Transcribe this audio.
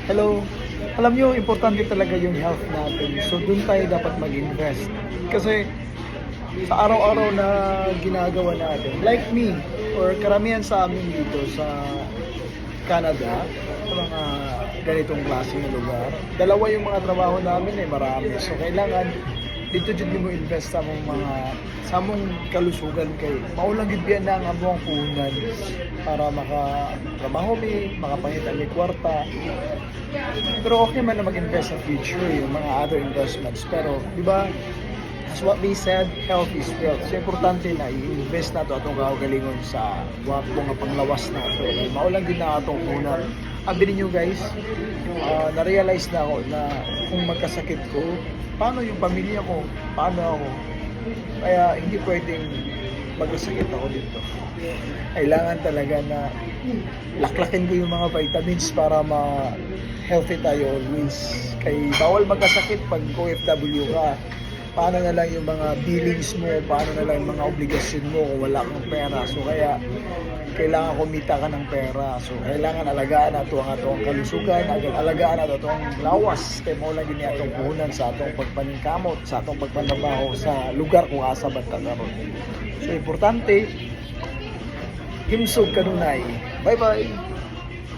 Hello. Alam nyo, importante talaga yung health natin. So, dun tayo dapat mag-invest. Kasi, sa araw-araw na ginagawa natin, like me, or karamihan sa amin dito sa Canada, sa mga ganitong klase ng lugar, dalawa yung mga trabaho namin marami. So, kailangan dito dyan mo invest sa mong kalusugan kay maulang gidbiyan na ang among puhunan para makatrabaho makapangita mi kwarta. Pero okay man na mag-invest sa future yung mga other investments. Pero di ba, as what they said, health is wealth. So importante na i-invest na ito atong kaugalingon sa wapo nga panglawas na ito. Maulang din na atong puhunan. Abi ninyo guys, na-realize na ako na kung magkasakit ko, paano yung pamilya ko? Paano ako? Kaya hindi pwedeng magkasakit ako dito. Kailangan talaga na laklakin ko yung mga vitamins para ma-healthy tayo always. Kaya bawal magkasakit pag OFW ka. Paano na lang yung mga billings mo, paano na lang yung mga obligasyon mo kung wala kang pera. So kaya kailangan kumita ka ng pera. So kailangan alagaan nato ang atong kalusugan, alagaan nato atong lawas. Kaya mo lang gini atong puhunan sa atong pagpaningkamot, sa atong pagpandabaho sa lugar kung asa banta karon. So importante, himsog kanunay. Bye-bye.